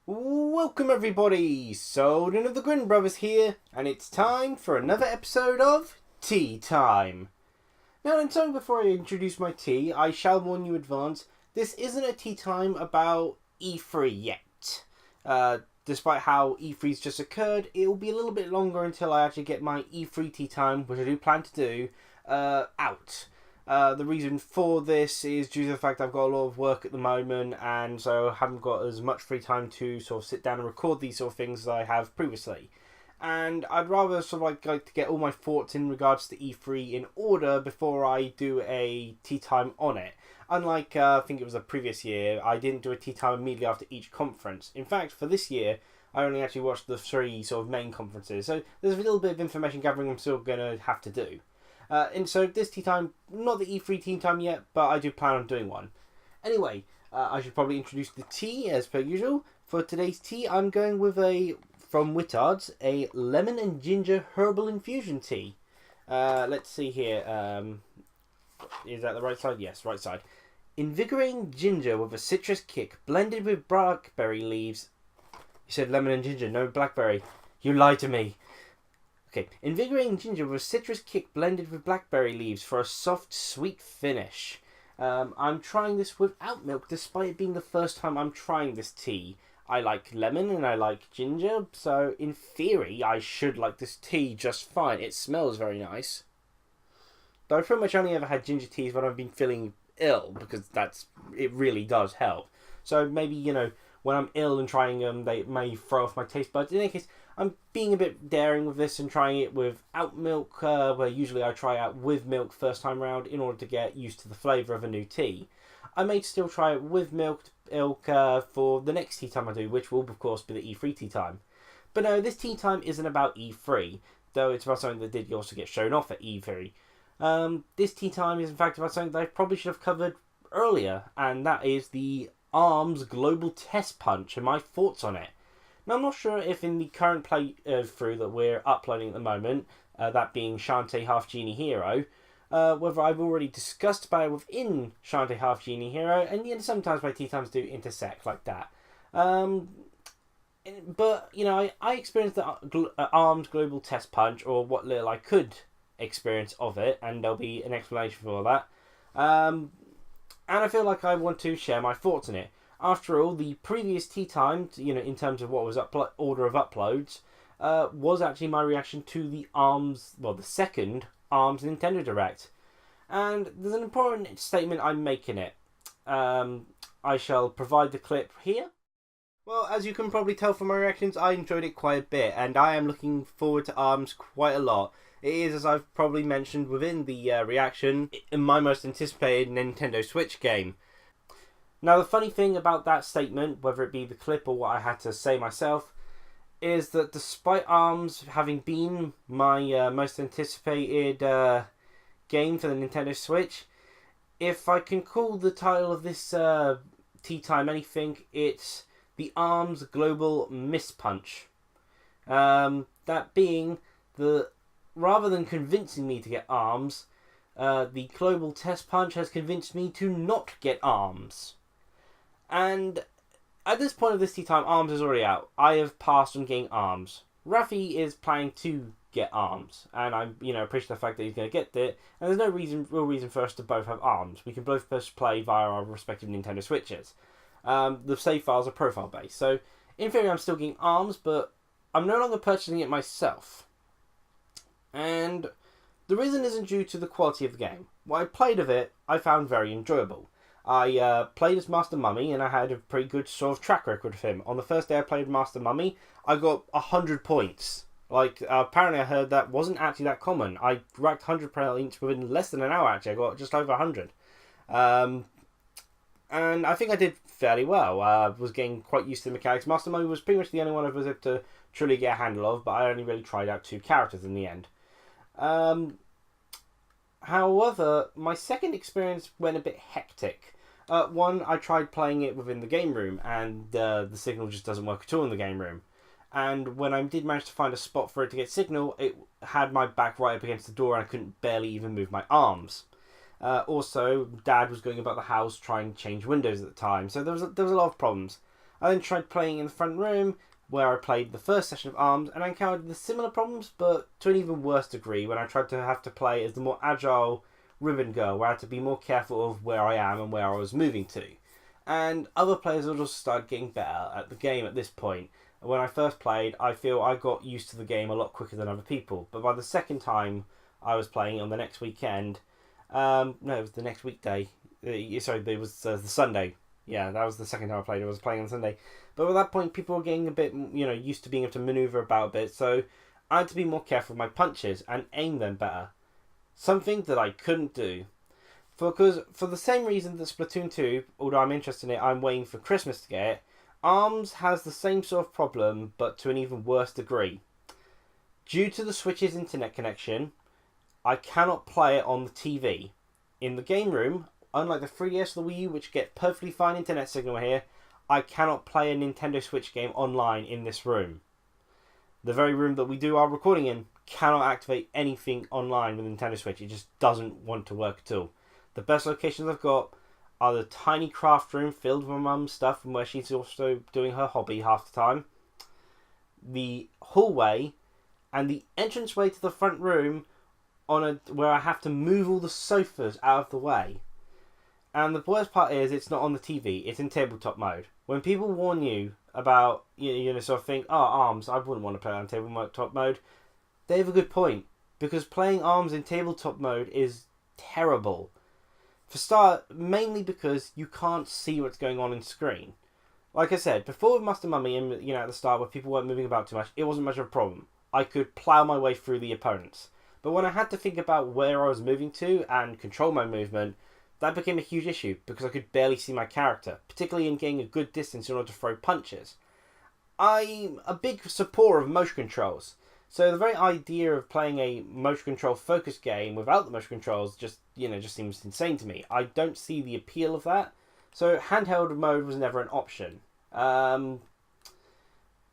Welcome everybody, Souldin of the Grin brothers here, and it's time for another episode of Tea Time. Now in time before I introduce my tea, I shall warn you in advance, this isn't a tea time about E3 yet. Despite how E3's just occurred, it will be a little bit longer until I actually get my E3 tea time, which I do plan to do, out. The reason for this is due to the fact I've got a lot of work at the moment, and so I haven't got as much free time to sort of sit down and record these sort of things as I have previously. And I'd rather sort of like to get all my thoughts in regards to E3 in order before I do a tea time on it. Unlike, I think it was the previous year, I didn't do a tea time immediately after each conference. In fact, for this year, I only actually watched the three sort of main conferences, so there's a little bit of information gathering I'm still going to have to do. And so this tea time, not the E3 tea time yet, but I do plan on doing one. Anyway, I should probably introduce the tea as per usual. For today's tea, I'm going with from Wittard's, a lemon and ginger herbal infusion tea. Let's see here. Is that the right side? Yes, right side. Invigorating ginger with a citrus kick, blended with blackberry leaves. You said lemon and ginger, no blackberry. You lied to me. Okay, invigorating ginger with a citrus kick blended with blackberry leaves for a soft, sweet finish. I'm trying this without milk, despite it being the first time I'm trying this tea. I like lemon and I like ginger, so in theory I should like this tea just fine. It smells very nice. Though I've pretty much only ever had ginger teas when I've been feeling ill, because it really does help. So maybe, when I'm ill and trying them, they may throw off my taste buds. In any case, I'm being a bit daring with this and trying it without milk, where usually I try out with milk first time round in order to get used to the flavour of a new tea. I may still try it with milk for the next tea time I do, which will of course be the E3 tea time. But no, this tea time isn't about E3, though it's about something that did also get shown off at E3. This tea time is in fact about something that I probably should have covered earlier, and that is the ARMS Global Testpunch and my thoughts on it. Now, I'm not sure if in the current playthrough that we're uploading at the moment, that being Shantae Half Genie Hero, whether I've already discussed about it within Shantae Half Genie Hero, and sometimes my tea times do intersect like that. But, I experienced the ARMS Global Testpunch, or what little I could experience of it, and there'll be an explanation for that. And I feel like I want to share my thoughts on it. After all, the previous tea time, in terms of what was order of uploads, was actually my reaction to the the second ARMS Nintendo Direct. And there's an important statement I'm making it. I shall provide the clip here. Well, as you can probably tell from my reactions, I enjoyed it quite a bit, and I am looking forward to ARMS quite a lot. It is, as I've probably mentioned within the reaction, my most anticipated Nintendo Switch game. Now, the funny thing about that statement, whether it be the clip or what I had to say myself, is that despite ARMS having been my most anticipated game for the Nintendo Switch, if I can call the title of this tea time anything, it's the ARMS Global Mispunch. That being, rather than convincing me to get ARMS, the Global Testpunch has convinced me to not get ARMS. And at this point of this tea time, ARMS is already out. I have passed on getting ARMS. Rafi is planning to get ARMS, and I'm, appreciate the fact that he's going to get it. And there's no real reason for us to both have ARMS. We can both play via our respective Nintendo Switches. The save files are profile based, so in theory I'm still getting ARMS, but I'm no longer purchasing it myself. And the reason isn't due to the quality of the game. What I played of it, I found very enjoyable. I played as Master Mummy, and I had a pretty good sort of track record of him. On the first day I played Master Mummy, I got 100 points. Apparently I heard that wasn't actually that common. I racked 100 points within less than an hour, actually. I got just over 100. And I think I did fairly well. I was getting quite used to the mechanics. Master Mummy was pretty much the only one I was able to truly get a handle of, but I only really tried out 2 characters in the end. However, my second experience went a bit hectic. One, I tried playing it within the game room, and the signal just doesn't work at all in the game room. And when I did manage to find a spot for it to get signal, it had my back right up against the door, and I couldn't barely even move my arms. Also, Dad was going about the house trying to change windows at the time, so there was a lot of problems. I then tried playing in the front room, where I played the first session of ARMS, and I encountered the similar problems, but to an even worse degree when I tried to have to play as the more agile ribbon girl, where I had to be more careful of where I am and where I was moving to. And other players have just started getting better at the game at this point. When I first played, I feel I got used to the game a lot quicker than other people, but by the second time I was playing on the next weekend, no, it was the next weekday, sorry, it was the Sunday. Yeah, that was the second time I played. I was playing on Sunday. But at that point, people were getting a bit, used to being able to maneuver about a bit. So I had to be more careful with my punches and aim them better. Something that I couldn't do. Because for the same reason that Splatoon 2, although I'm interested in it, I'm waiting for Christmas to get it, ARMS has the same sort of problem, but to an even worse degree. Due to the Switch's internet connection, I cannot play it on the TV. In the game room, unlike the 3DS or the Wii U, which get perfectly fine internet signal here, I cannot play a Nintendo Switch game online in this room. The very room that we do our recording in cannot activate anything online with Nintendo Switch. It just doesn't want to work at all. The best locations I've got are the tiny craft room filled with my mum's stuff and where she's also doing her hobby half the time, the hallway, and the entranceway to the front room where I have to move all the sofas out of the way. And the worst part is it's not on the TV, it's in tabletop mode. When people warn you about, sort of think, ARMS, I wouldn't want to play on tabletop mode, they have a good point. Because playing ARMS in tabletop mode is terrible. For start, mainly because you can't see what's going on screen. Like I said, before with Master Mummy and at the start where people weren't moving about too much, it wasn't much of a problem. I could plough my way through the opponents. But when I had to think about where I was moving to and control my movement, that became a huge issue because I could barely see my character, particularly in getting a good distance in order to throw punches. I'm a big supporter of motion controls, so the very idea of playing a motion control focused game without the motion controls just seems insane to me. I don't see the appeal of that, so handheld mode was never an option.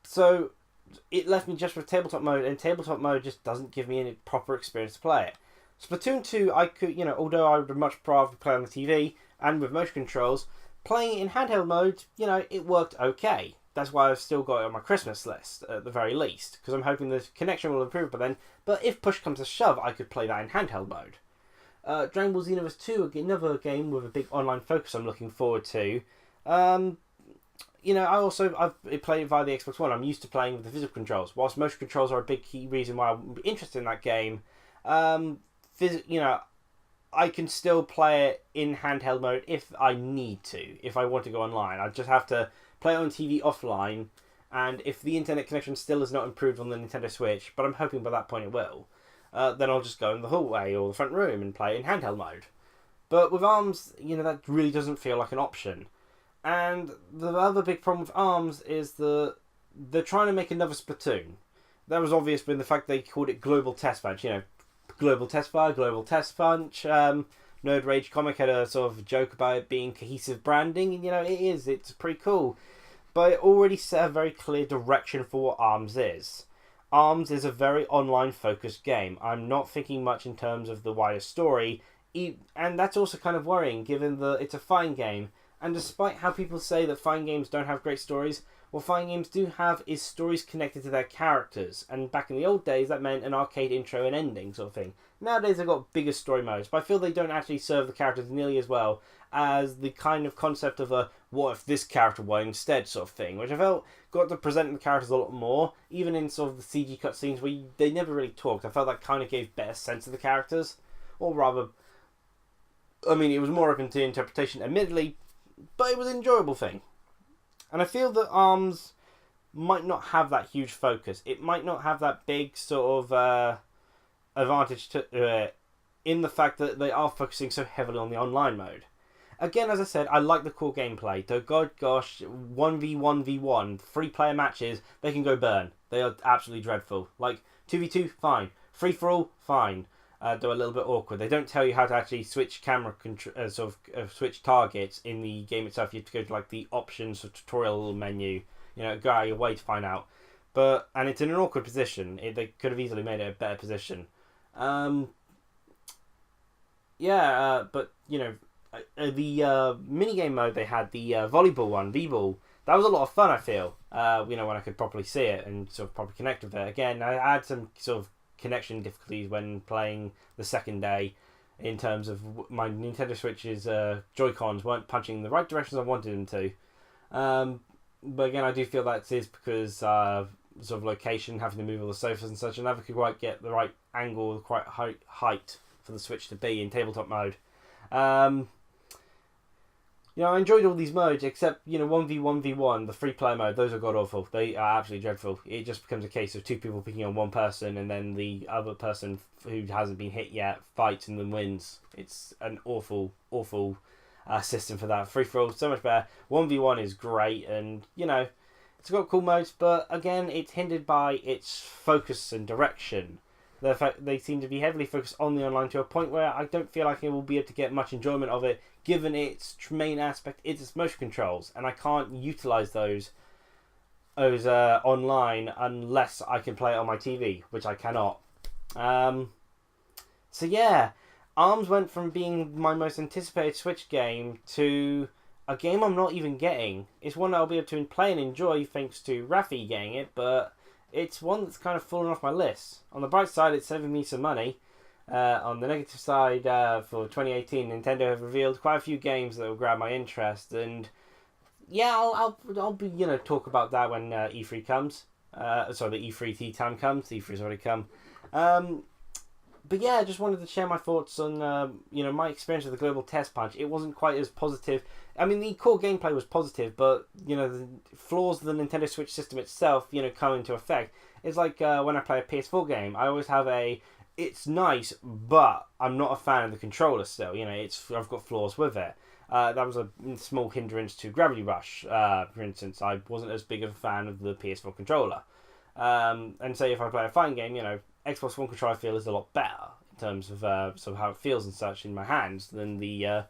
So it left me just with tabletop mode, and tabletop mode just doesn't give me any proper experience to play it. Splatoon 2, I could, although I would much rather play on the TV and with motion controls, playing it in handheld mode, it worked okay. That's why I've still got it on my Christmas list, at the very least, because I'm hoping the connection will improve by then. But if push comes to shove, I could play that in handheld mode. Dragon Ball Xenoverse 2, another game with a big online focus I'm looking forward to. I've played it via the Xbox One. I'm used to playing with the physical controls. Whilst motion controls are a big key reason why I'm interested in that game, I can still play it in handheld mode if I need to. If I want to go online, I just have to play it on TV offline. And if the internet connection still is not improved on the Nintendo Switch, but I'm hoping by that point it will, then I'll just go in the hallway or the front room and play it in handheld mode. But with ARMS, that really doesn't feel like an option. And the other big problem with ARMS is they're trying to make another Splatoon. That was obvious in the fact they called it Global Testpunch. Global Testfire, Global Testpunch. Nerd Rage Comic had a sort of joke about it being cohesive branding, and it's pretty cool. But it already set a very clear direction for what ARMS is. ARMS is a very online focused game. I'm not thinking much in terms of the wider story, and that's also kind of worrying given that it's a fighting game. And despite how people say that fighting games don't have great stories, what fighting games do have is stories connected to their characters. And back in the old days, that meant an arcade intro and ending sort of thing. Nowadays, they've got bigger story modes, but I feel they don't actually serve the characters nearly as well as the kind of concept of a what if this character were instead sort of thing, which I felt got to present the characters a lot more, even in sort of the CG cutscenes where they never really talked. I felt that kind of gave better sense of the characters. Or rather, it was more open to interpretation, admittedly, but it was an enjoyable thing. And I feel that ARMS might not have that huge focus. It might not have that big sort of advantage in the fact that they are focusing so heavily on the online mode. Again, as I said, I like the core gameplay. Though, gosh, 1v1v1, 3-player matches, they can go burn. They are absolutely dreadful. Like, 2v2, fine. Free-for-all, fine. They're a little bit awkward. They don't tell you how to actually switch camera switch targets in the game itself. You have to go to like the options or tutorial menu. Go out of your way to find out. And it's in an awkward position. They could have easily made it a better position. The minigame mode they had, the volleyball one, V-ball, that was a lot of fun, I feel, when I could properly see it and sort of properly connect with it. Again, I had some sort of connection difficulties when playing the second day, in terms of my Nintendo Switch's Joy-Cons weren't punching in the right directions I wanted them to. But again, I do feel that is because sort of location, having to move all the sofas and such, I never could quite get the right angle, the quite height for the Switch to be in tabletop mode. I enjoyed all these modes, except, 1v1v1, the free-player mode, those are god-awful. They are absolutely dreadful. It just becomes a case of two people picking on one person, and then the other person who hasn't been hit yet fights and then wins. It's an awful, awful system for that. Free-for-all, so much better. 1v1 is great, and, it's got cool modes, but, again, it's hindered by its focus and direction. The fact they seem to be heavily focused on the online to a point where I don't feel like I will be able to get much enjoyment of it, given its main aspect is its motion controls, and I can't utilise those online unless I can play it on my TV, which I cannot. So yeah, ARMS went from being my most anticipated Switch game to a game I'm not even getting. It's one I'll be able to play and enjoy thanks to Rafi getting it, but it's one that's kind of fallen off my list. On the bright side, it's saving me some money. On the negative side, for 2018, Nintendo have revealed quite a few games that will grab my interest, and yeah, I'll be talk about that when E3 comes. The E3 tea time comes. E3's already come. But yeah, I just wanted to share my thoughts on my experience with the Global Testpunch. It wasn't quite as positive. I mean, the core gameplay was positive, but the flaws of the Nintendo Switch system itself, come into effect. It's like when I play a PS4 game, I always have it's nice, but I'm not a fan of the controller still. I've got flaws with it. That was a small hindrance to Gravity Rush, for instance. I wasn't as big of a fan of the PS4 controller. And say if I play a fighting game, Xbox One controller I feel is a lot better in terms of sort of how it feels and such in my hands than the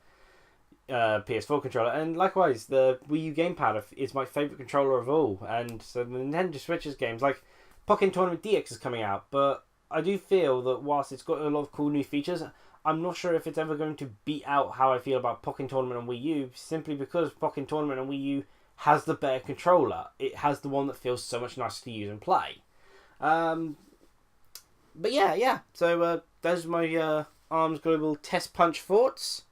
PS4 controller. And likewise, the Wii U gamepad is my favourite controller of all. And so the Nintendo Switch's games, like Pokken Tournament DX is coming out, but I do feel that whilst it's got a lot of cool new features, I'm not sure if it's ever going to beat out how I feel about Pokken Tournament on Wii U, simply because Pokken Tournament on Wii U has the better controller. It has the one that feels so much nicer to use and play. But yeah. So those are my ARMS Global Testpunch thoughts.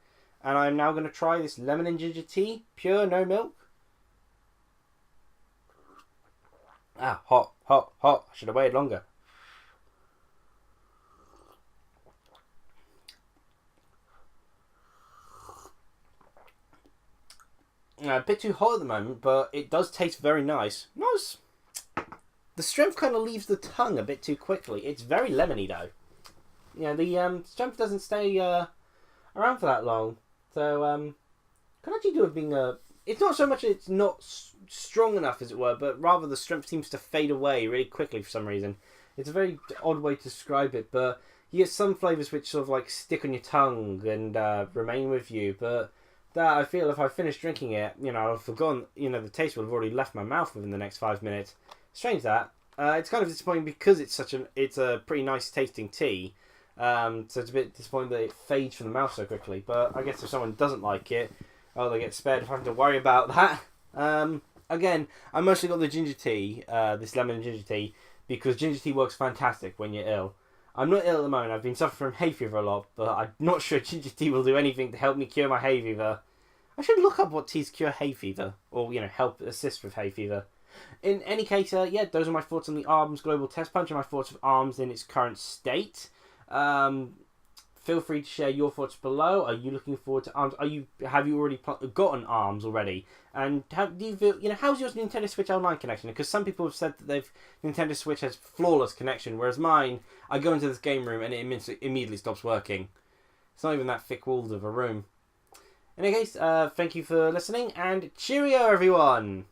And I'm now going to try this lemon and ginger tea. Pure, no milk. Ah, hot. I should have waited longer. A bit too hot at the moment, but it does taste very nice. Nice. The strength kind of leaves the tongue a bit too quickly. It's very lemony though. The strength doesn't stay around for that long. So could actually do with being it's not so much it's not strong enough, as it were, but rather the strength seems to fade away really quickly for some reason. It's a very odd way to describe it, but you get some flavours which sort of like stick on your tongue and remain with you, but that I feel if I finish drinking it, I've forgotten, the taste will have already left my mouth within the next 5 minutes. Strange that. It's kind of disappointing because it's a pretty nice tasting tea. So it's a bit disappointing that it fades from the mouth so quickly. But I guess if someone doesn't like it, they get spared if I have to worry about that. Again, I mostly got the ginger tea, this lemon and ginger tea, because ginger tea works fantastic when you're ill. I'm not ill at the moment. I've been suffering from hay fever a lot, but I'm not sure ginger tea will do anything to help me cure my hay fever. I should look up what teas cure hay fever, or help assist with hay fever. In any case, those are my thoughts on the ARMS Global Testpunch and my thoughts of ARMS in its current state. Feel free to share your thoughts below. Are you looking forward to ARMS? Have you already gotten ARMS already? And how do you feel? How's your Nintendo Switch Online connection? Because some people have said that Nintendo Switch has flawless connection, whereas mine, I go into this game room and it immediately stops working. It's not even that thick-walled of a room. In any case, thank you for listening, and cheerio, everyone!